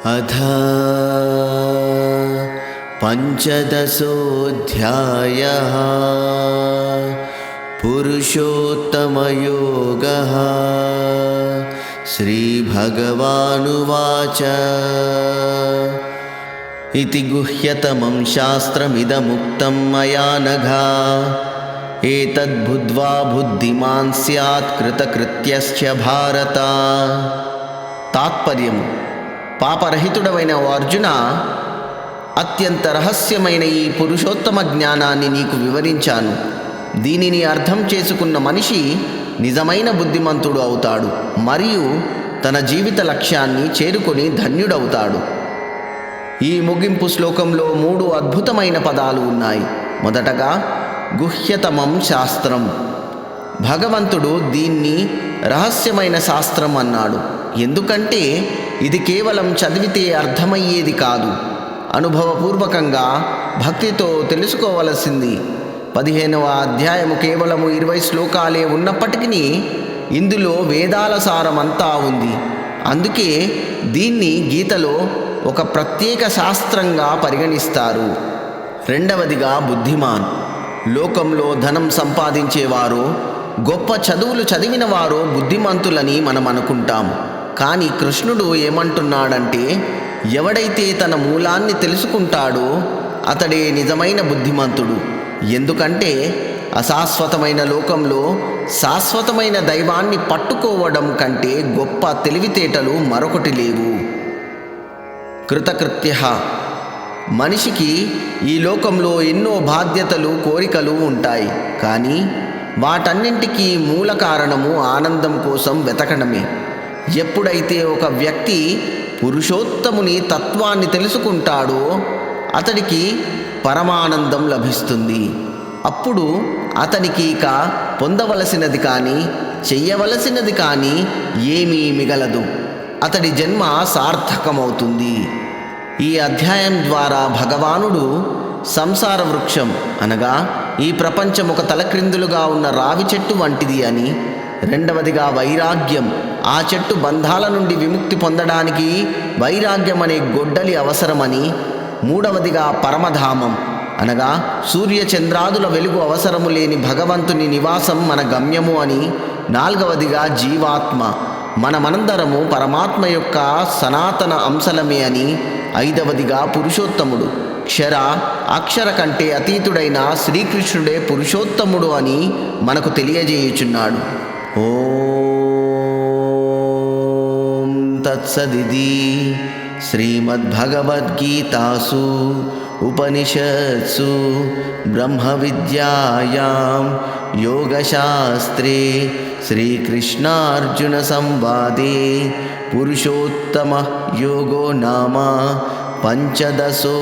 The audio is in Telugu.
अथ पंचदशोऽध्यायः पुरुषोत्तमयोगः। श्रीभगवानुवाच इति गुह्यतमं शास्त्रमिदमुक्तं मया नघा एतद्बुद्ध्वा बुद्धिमान् स्यात् कृतकृत्यश्च भारत। తాత్పర్యము: పాపరహితుడవైన ఓ అర్జున, అత్యంత రహస్యమైన ఈ పురుషోత్తమ జ్ఞానాన్ని నీకు వివరించాను. దీనిని అర్థం చేసుకున్న మనిషి నిజమైన బుద్ధిమంతుడు అవుతాడు మరియు తన జీవిత లక్ష్యాన్ని చేరుకొని ధన్యుడవుతాడు. ఈ ముగింపు శ్లోకంలో 3 అద్భుతమైన పదాలు ఉన్నాయి. మొదటగా గుహ్యతమం శాస్త్రం. భగవంతుడు దీన్ని రహస్యమైన శాస్త్రం అన్నాడు. ఎందుకంటే ఇది కేవలం చదివితే అర్థమయ్యేది కాదు, అనుభవపూర్వకంగా భక్తితో తెలుసుకోవలసింది. 15వ అధ్యాయము కేవలము 20 శ్లోకాలే ఉన్నప్పటికీ ఇందులో వేదాల సారమంతా ఉంది. అందుకే దీన్ని గీతలో ఒక ప్రత్యేక శాస్త్రంగా పరిగణిస్తారు. రెండవదిగా బుద్ధిమాన్. లోకంలో ధనం సంపాదించేవారో గొప్ప చదువులు చదివిన వారో బుద్ధిమంతులని మనం అనుకుంటాం. కానీ కృష్ణుడు ఏమంటున్నాడంటే, ఎవడైతే తన మూలాన్ని తెలుసుకుంటాడో అతడే నిజమైన బుద్ధిమంతుడు. ఎందుకంటే అశాశ్వతమైన లోకంలో శాశ్వతమైన దైవాన్ని పట్టుకోవడం కంటే గొప్ప తెలివితేటలు మరొకటి లేవు. కృతకృత్య. మనిషికి ఈ లోకంలో ఎన్నో బాధ్యతలు, కోరికలు ఉంటాయి. కానీ వాటన్నింటికీ మూల కారణము ఆనందం కోసం వెతకడమే. ఎప్పుడైతే ఒక వ్యక్తి పురుషోత్తముని తత్వాన్ని తెలుసుకుంటాడో అతడికి పరమానందం లభిస్తుంది. అప్పుడు అతనికి ఇక పొందవలసినది కానీ చెయ్యవలసినది కానీ ఏమీ మిగలదు. అతడి జన్మ సార్థకమవుతుంది. ఈ అధ్యాయం ద్వారా భగవానుడు సంసార వృక్షం అనగా ఈ ప్రపంచం ఒక తలక్రిందులుగా ఉన్న రావి చెట్టు వంటిది అని, రెండవదిగా వైరాగ్యం, ఆ చెట్టు బంధాల నుండి విముక్తి పొందడానికి వైరాగ్యం అనే గొడ్డలి అవసరమని, మూడవదిగా పరమధామం అనగా సూర్యచంద్రాదుల వెలుగు అవసరము లేని భగవంతుని నివాసం మన గమ్యము అని, నాలుగవదిగా జీవాత్మ, మనమందరము పరమాత్మ యొక్క సనాతన అంశలమే అని, ఐదవదిగా పురుషోత్తముడు, క్షర అక్షర కంటే అతీతుడైన శ్రీకృష్ణుడే పురుషోత్తముడు అని మనకు తెలియజేయుచున్నాడు. ఓం తత్సదితి శ్రీమద్భగవద్గీతాసు ఉపనిషత్సు బ్రహ్మ విద్యాయాం యోగశాస్త్రే శ్రీకృష్ణార్జున సంవాదే పురుషోత్తమ యోగో నామ పంచదశోऽధ్యాయः।